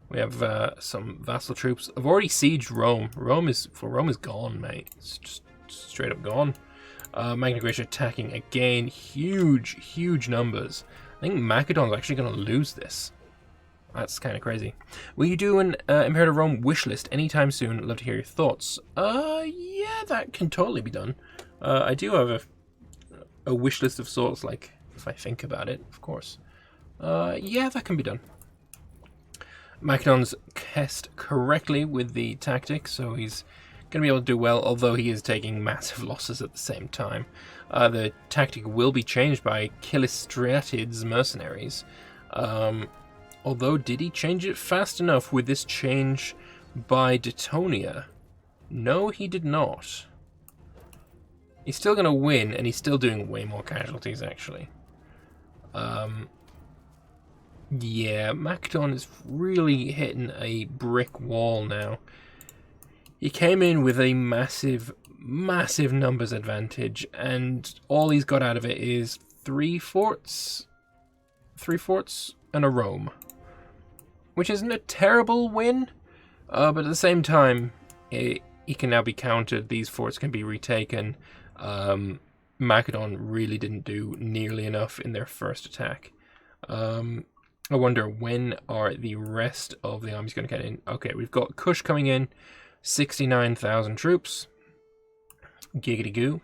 We have some vassal troops. I've already sieged Rome. Rome is gone, mate. It's just straight up gone. Magna Graecia attacking again. Huge numbers. I think Macedon's actually going to lose this. That's kind of crazy. Will you do an Imperator Rome wish list anytime soon? I'd love to hear your thoughts. Yeah, that can totally be done. I do have a wish list of sorts, like, if I think about it, of course. Yeah, that can be done. Macedon's cast correctly with the tactic, so he's going to be able to do well, although he is taking massive losses at the same time. The tactic will be changed by Kilistratid's mercenaries. Although, did he change it fast enough with this change by Detonia? No, he did not. He's still going to win, and he's still doing way more casualties, actually. Yeah, Macedon is really hitting a brick wall now. He came in with a massive numbers advantage, and all he's got out of it is 3 forts and a Rome. Which isn't a terrible win, but at the same time, he can now be countered. These forts can be retaken. Macedon really didn't do nearly enough in their first attack. I wonder when are the rest of the armies going to get in. Okay, we've got Kush coming in, 69,000 troops. Giggity goo.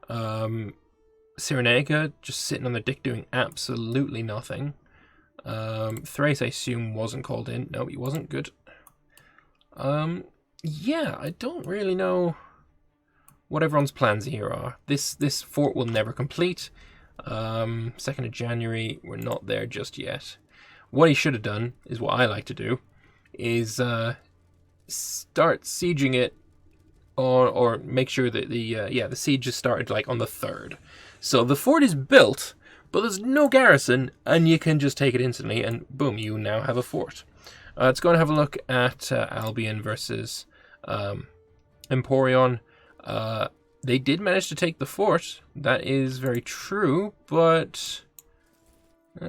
Cyrenaica just sitting on the dick doing absolutely nothing. Thrace, I assume, wasn't called in. No, he wasn't. Good. Yeah, I don't really know what everyone's plans here are. This fort will never complete. 2nd of January, we're not there just yet. What he should have done, is what I like to do, is start sieging it, or make sure that the siege is started like on the 3rd. So the fort is built, but there's no garrison, and you can just take it instantly, and boom, you now have a fort. Let's go and have a look at Albion versus Emporion. They did manage to take the fort. That is very true, but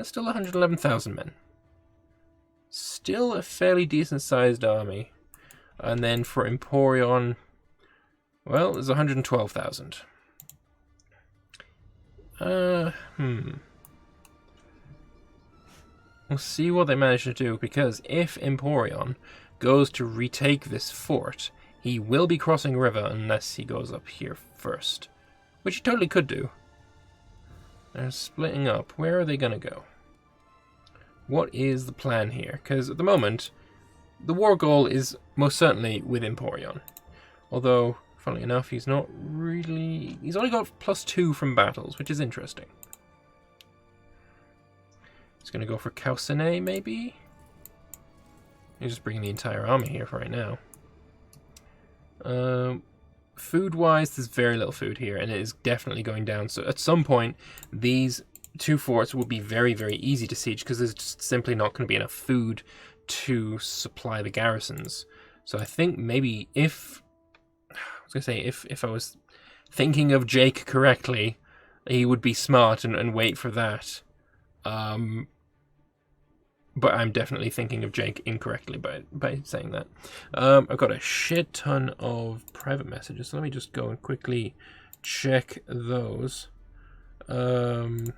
still 111,000 men. Still a fairly decent-sized army. And then for Emporion, well, there's 112,000. We'll see what they manage to do, because if Emporion goes to retake this fort, he will be crossing a river unless he goes up here first, which he totally could do. They're splitting up. Where are they going to go? What is the plan here? Because at the moment, the war goal is most certainly with Emporion. Although, funnily enough, he's not really... He's only got +2 from battles, which is interesting. He's going to go for Calcine, maybe? He's just bringing the entire army here for right now. Food-wise, there's very little food here, and it is definitely going down. So at some point, these 2 forts will be very, very easy to siege, because there's just simply not going to be enough food to supply the garrisons. So I think maybe if I was thinking of Jake correctly, he would be smart and wait for that. But I'm definitely thinking of Jake incorrectly by saying that. I've got a shit ton of private messages, so let me just go and quickly check those. Rules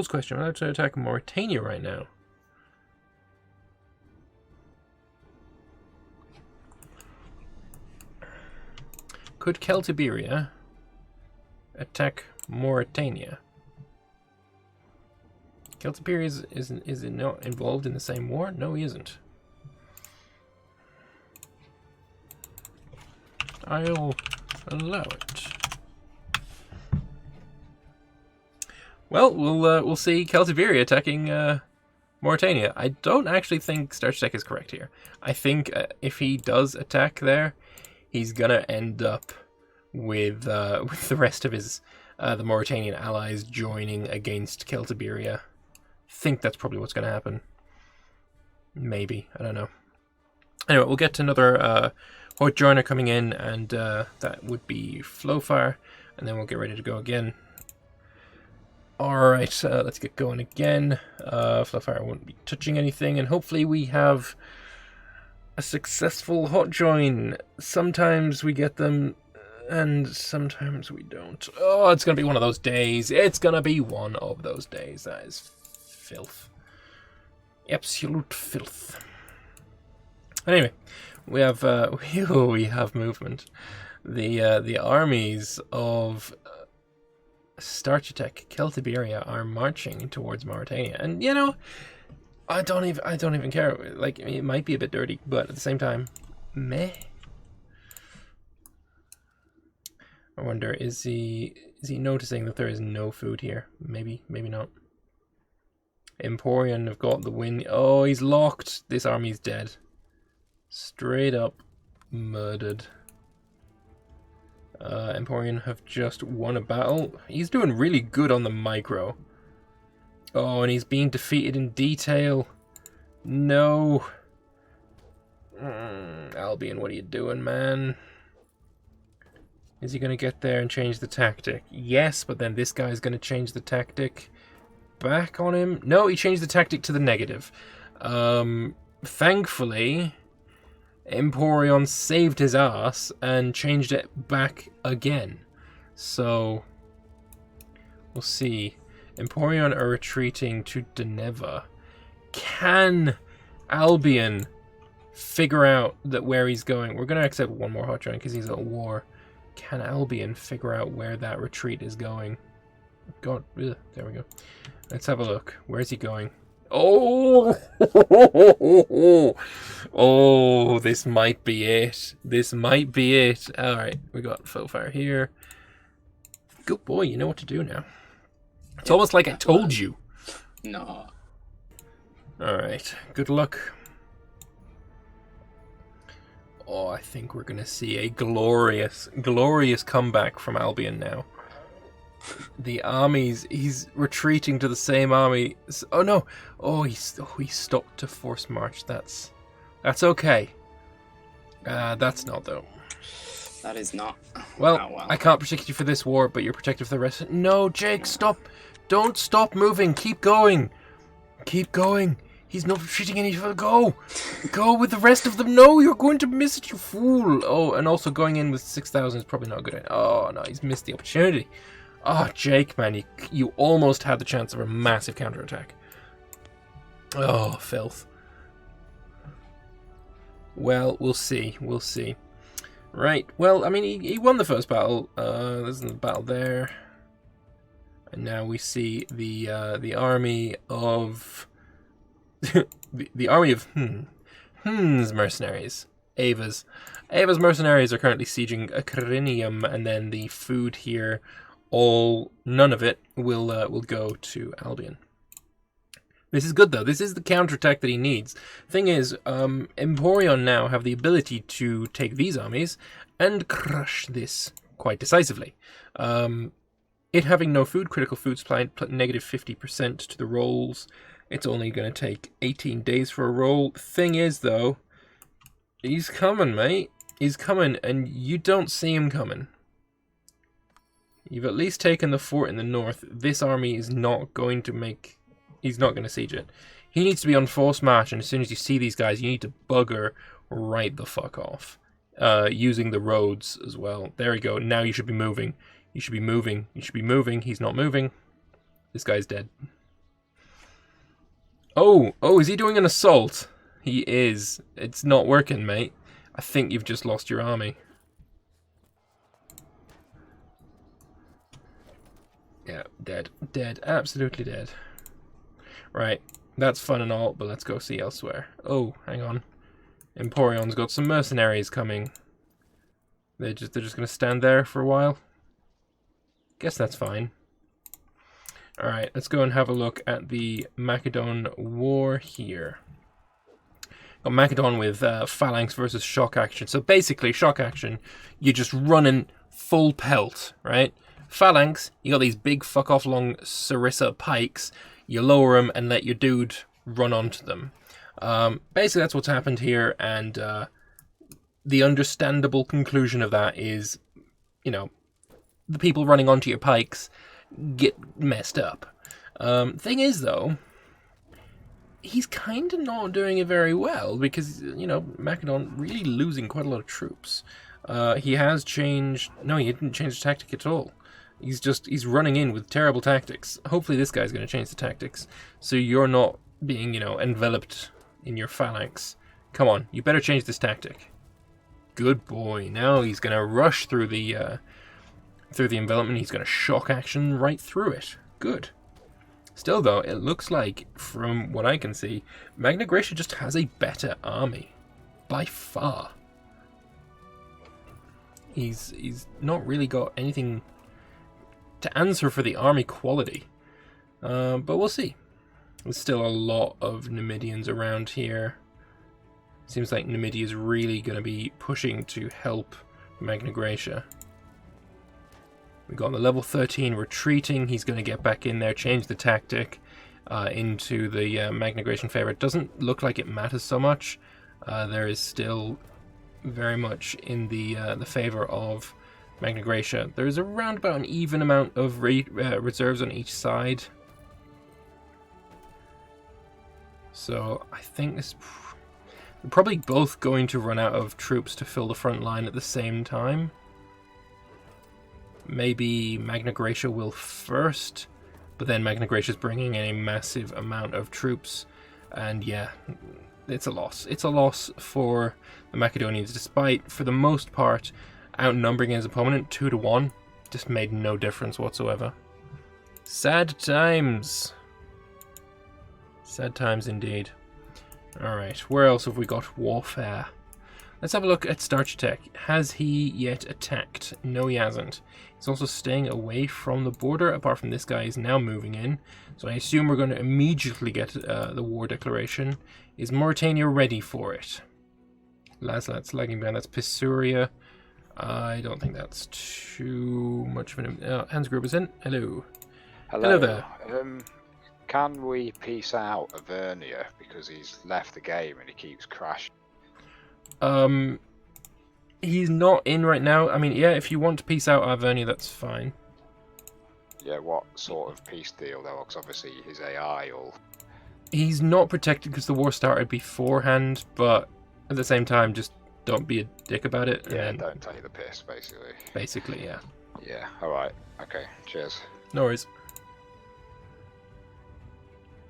question. I'm allowed to attack Mauritania right now. Could Celtiberia attack Mauritania? Celtiberia is not involved in the same war? No, he isn't. I'll allow it. Well, we'll see Celtiberia attacking Mauritania. I don't actually think Starchitec is correct here. I think if he does attack there, he's gonna end up with the rest of his the Mauritanian allies joining against Celtiberia. I think that's probably what's gonna happen. Maybe, I don't know. Anyway, we'll get to another Hort Joiner coming in, and that would be Flowfire, and then we'll get ready to go again. Alright, let's get going again. Fluffire won't be touching anything, and hopefully we have a successful hot join. Sometimes we get them, and sometimes we don't. Oh, it's gonna be one of those days. It's gonna be one of those days. That is filth. Absolute filth. Anyway, we have we have movement. The armies of Starchitec, Celtiberia are marching towards Mauritania, and you know, I don't even care. Like, it might be a bit dirty, but at the same time, meh. I wonder, is he noticing that there is no food here? Maybe not. Emporion have got the win. Oh, he's locked. This army's dead. Straight up murdered. Emporion have just won a battle. He's doing really good on the micro. Oh, and he's being defeated in detail. No. Albion, what are you doing, man? Is he going to get there and change the tactic? Yes, but then this guy's going to change the tactic back on him. No, he changed the tactic to the negative. Thankfully, Emporion saved his ass and changed it back again. So, we'll see. Emporion are retreating to Deneva. Can Albion figure out that where he's going? We're going to accept one more hot join because he's at war. Can Albion figure out where that retreat is going? God, ugh, there we go. Let's have a look. Where's he going? Oh! Oh, this might be it. This might be it. Alright, we got Fire here. Good boy, you know what to do now. It's almost like I told you. No. Alright, good luck. Oh, I think we're going to see a glorious, glorious comeback from Albion now. The armies, he's retreating to the same army. Oh no! Oh, he stopped to force march. That's okay. That's not though. That is not. Well, I can't protect you for this war, but you're protected for the rest. No, Jake, stop! Don't stop moving. Keep going. Keep going. He's not retreating any further. Go! Go with the rest of them. No, you're going to miss it, you fool! Oh, and also going in with 6,000 is probably not a good idea. Oh no, he's missed the opportunity. Oh, Jake, man, you almost had the chance of a massive counterattack. Oh, filth. Well, we'll see. We'll see. Right. Well, I mean, he won the first battle. There's the battle there, and now we see the army of the army of mercenaries. Ava's mercenaries are currently sieging Acrinium, and then the food here. None of it will go to Albion. This is good though. This is the counterattack that he needs. Thing is, Emporion now have the ability to take these armies and crush this quite decisively. It having no food, critical food supply, negative 50% to the rolls. It's only going to take 18 days for a roll. Thing is though, he's coming, mate. He's coming, and you don't see him coming. You've at least taken the fort in the north. This army is not going to make... He's not going to siege it. He needs to be on forced march, and as soon as you see these guys, you need to bugger right the fuck off. Using the roads as well. There we go. Now you should be moving. You should be moving. You should be moving. He's not moving. This guy's dead. Oh, is he doing an assault? He is. It's not working, mate. I think you've just lost your army. Yeah, dead. Dead. Absolutely dead. Right. That's fun and all, but let's go see elsewhere. Oh, hang on. Emporion's got some mercenaries coming. They're just going to stand there for a while. Guess that's fine. Alright, let's go and have a look at the Macedon war here. Got Macedon with phalanx versus shock action. So basically, shock action, you're just running full pelt, right? Phalanx, you got these big fuck off long Sarissa pikes. You lower them and let your dude run onto them. Basically, that's what's happened here, and the understandable conclusion of that is, you know, the people running onto your pikes get messed up. Thing is, though, he's kind of not doing it very well because, Macedon really losing quite a lot of troops. He has changed... No, he didn't change the tactic at all. He's running in with terrible tactics. Hopefully this guy's going to change the tactics so you're not being, enveloped in your phalanx. Come on, you better change this tactic. Good boy. Now he's going to rush through the envelopment. He's going to shock action right through it. Good. Still, though, it looks like, from what I can see, Magna Graecia just has a better army. By far. He's not really got anything to answer for the army quality. But we'll see. There's still a lot of Numidians around here. Seems like Numidia is really going to be pushing to help Magna Graecia. We got the level 13 retreating. He's going to get back in there, change the tactic into the Magna Graecian favor. It doesn't look like it matters so much. There is still very much in the favor of Magna Graecia. There's around about an even amount of reserves on each side. So I think they're probably both going to run out of troops to fill the front line at the same time. Maybe Magna Graecia will first, but then Magna Graecia is bringing in a massive amount of troops, and yeah, it's a loss. It's a loss for the Macedonians, despite, for the most part, outnumbering his opponent 2-1. Just made no difference whatsoever. Sad times. Sad times indeed. Alright, where else have we got warfare? Let's have a look at Starchitec. Has he yet attacked? No, he hasn't. He's also staying away from the border, apart from this guy is now moving in. So I assume we're going to immediately get the war declaration. Is Mauritania ready for it? Laslats lagging behind, that's Pisuria. I don't think that's too much of an... Hans Gruber is in. Hello. Hello there. Can we peace out Avernia because he's left the game and he keeps crashing? He's not in right now. I mean, yeah, if you want to peace out Avernia, that's fine. Yeah, what sort of peace deal though? Because obviously his AI will... He's not protected because the war started beforehand, but at the same time, just don't be a dick about it. Yeah, don't take the piss, basically. Basically, yeah. Yeah, alright. Okay, cheers. No worries.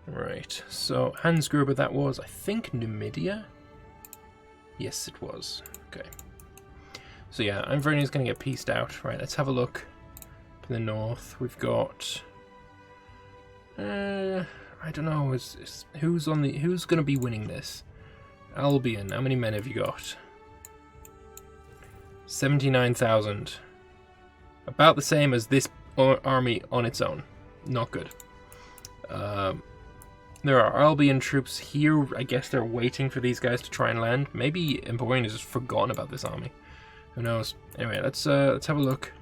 Right, so Hans Gruber, that was, I think, Numidia? Yes, it was. Okay. So yeah, Avernia's going to get pieced out. Right, let's have a look. To the north, we've got... I don't know, who's going to be winning this? Albion, how many men have you got? 79,000. About the same as this army on its own. Not good. There are Albion troops here. I guess they're waiting for these guys to try and land. Maybe Emporion has just forgotten about this army. Who knows? Anyway, let's have a look.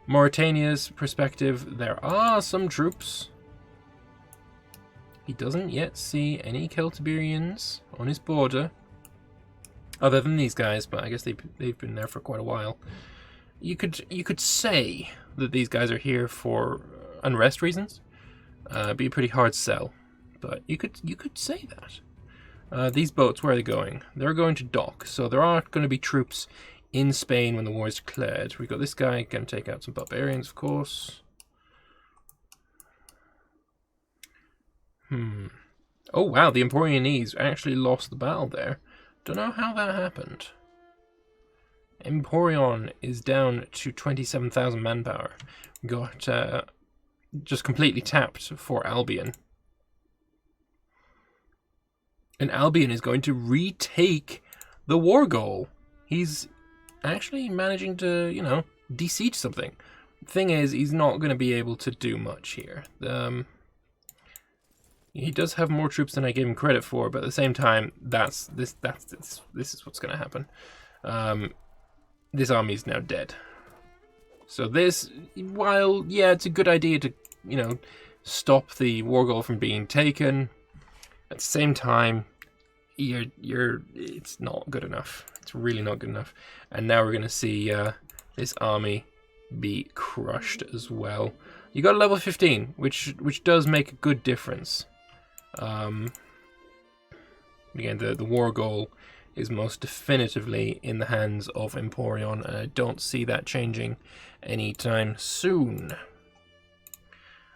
Mauritania's perspective. There are some troops. He doesn't yet see any Celtiberians on his border, other than these guys. But I guess they've been there for quite a while. You could say that these guys are here for unrest reasons. Be a pretty hard sell. But you could say that. These boats, where are they going? They're going to dock, so there are going to be troops in Spain when the war is declared. We've got this guy going to take out some barbarians, of course. Oh wow, the Emporianese actually lost the battle there. Don't know how that happened. Emporion is down to 27,000 manpower. We got just completely tapped for Albion. And Albion is going to retake the war goal. He's actually managing to, de-siege something. Thing is, he's not going to be able to do much here. He does have more troops than I gave him credit for, but at the same time, this is what's going to happen. This army is now dead. So this, while yeah, it's a good idea to stop the war goal from being taken. At the same time, it's not good enough. It's really not good enough. And now we're going to see this army be crushed as well. You got a level 15, which does make a good difference. Again, the war goal is most definitively in the hands of Emporion, and I don't see that changing anytime soon.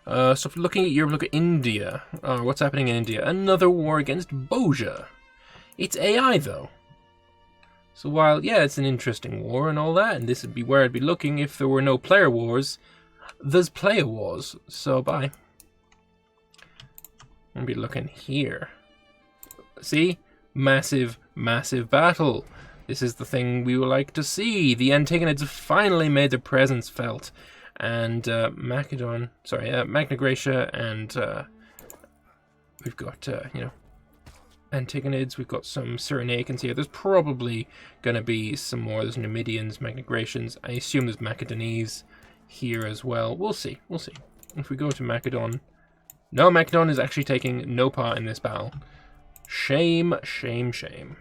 So looking at Europe, look at India. What's happening in India? Another war against Boja. It's AI, though. So while, yeah, it's an interesting war and all that, and this would be where I'd be looking if there were no player wars, there's player wars. So bye. I'll be looking here. See? Massive, massive battle. This is the thing we would like to see. The Antagonids have finally made their presence felt. And Magna Graecia, and we've got, Antagonids, we've got some Cyrenaians here. There's probably going to be some more. There's Numidians, Magna Graecians. I assume there's Macedonese here as well. We'll see. We'll see. If we go to Macedon... No, Macedon is actually taking no part in this battle. Shame, shame, shame.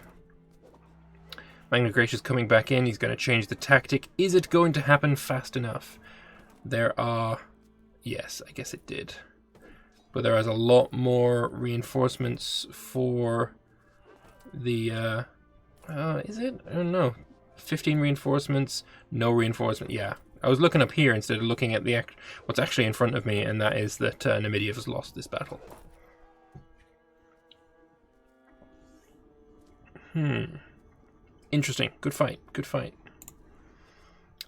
Magna Graecia's coming back in. He's going to change the tactic. Is it going to happen fast enough? There are... Yes, I guess it did. But there is a lot more reinforcements for the... is it? I don't know. 15 reinforcements, no reinforcement. Yeah, I was looking up here instead of looking at the what's actually in front of me, and that is that Numidia has lost this battle. Interesting. Good fight. Good fight.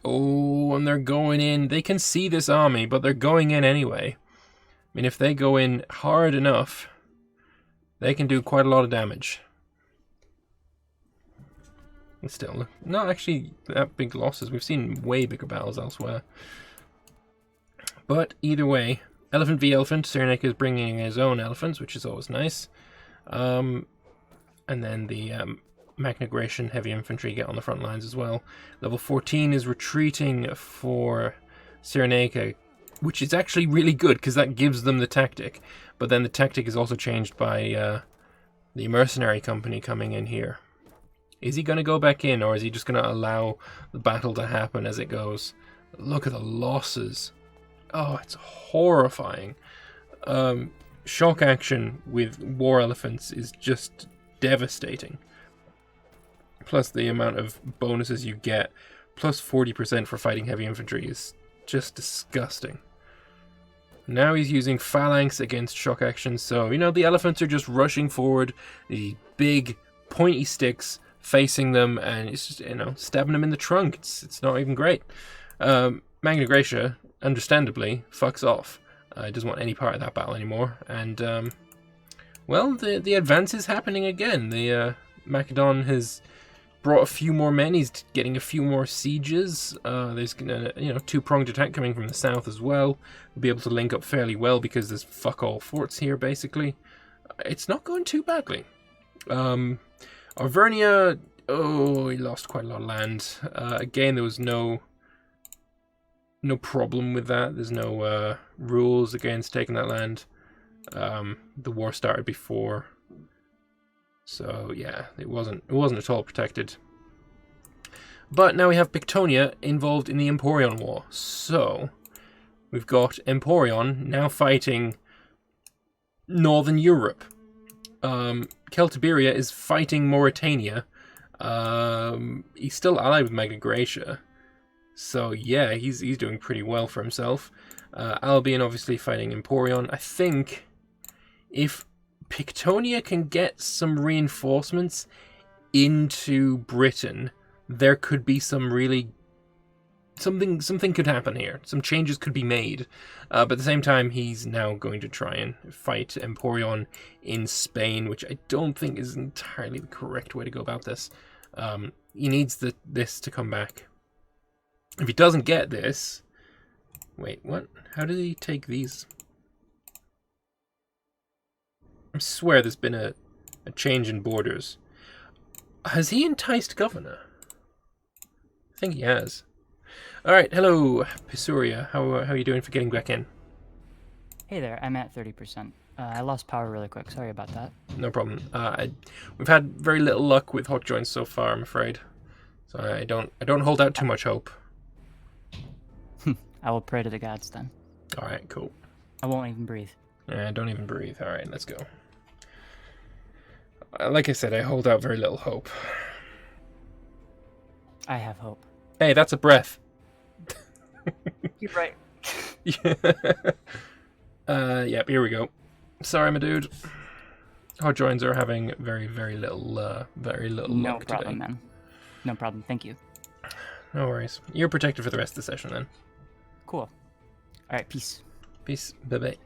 Oh, and they're going in. They can see this army, but they're going in anyway. I mean, if they go in hard enough, they can do quite a lot of damage. And still, not actually that big losses. We've seen way bigger battles elsewhere. But either way, Elephant v Elephant. Cyrenaica is bringing his own elephants, which is always nice. And then the Magna Graecian heavy infantry get on the front lines as well. Level 14 is retreating for Cyrenaica, which is actually really good because that gives them the tactic. But then the tactic is also changed by the mercenary company coming in here. Is he going to go back in, or is he just going to allow the battle to happen as it goes? Look at the losses. Oh, it's horrifying. Shock action with war elephants is just devastating. Plus the amount of bonuses you get, plus 40% for fighting heavy infantry is just disgusting. Now he's using phalanx against shock action, so, you know, the elephants are just rushing forward, the big pointy sticks facing them, and it's just, you know, stabbing them in the trunk. It's not even great. Magna Graecia, understandably, fucks off. He doesn't want any part of that battle anymore, and, well, the advance is happening again. The Macedon has brought a few more men. He's getting a few more sieges. There's two-pronged attack coming from the south as well. We'll be able to link up fairly well because there's fuck all forts here, basically. It's not going too badly. Arvernia, oh, he lost quite a lot of land. Again, there was no problem with that. There's no rules against taking that land. The war started before. So yeah, it wasn't at all protected. But now we have Pictonia involved in the Emporion War. So we've got Emporion now fighting Northern Europe. Celtiberia is fighting Mauritania. He's still allied with Magna Graecia. So yeah, he's doing pretty well for himself. Albion obviously fighting Emporion. I think if Pictonia can get some reinforcements into Britain, there could be some really... Something could happen here. Some changes could be made. But at the same time, he's now going to try and fight Emporion in Spain, which I don't think is entirely the correct way to go about this. He needs this to come back. If he doesn't get this... Wait, what? How did he take these? I swear there's been a change in borders. Has he enticed governor? I think he has. Alright, hello, Pisuria. How are you doing for getting back in? Hey there, I'm at 30%. I lost power really quick, sorry about that. No problem. We've had very little luck with hot joints so far, I'm afraid. So I don't hold out too much hope. I will pray to the gods then. All right, cool. I won't even breathe. Don't even breathe. All right, let's go. Like I said, I hold out very little hope. I have hope. Hey, that's a breath. You're right. Yep, here we go. Sorry, my dude. Our joins are having very little No luck problem, today. man. No problem. Thank you. No worries. You're protected for the rest of the session then. Cool. All right. Peace. Peace. Bye-bye.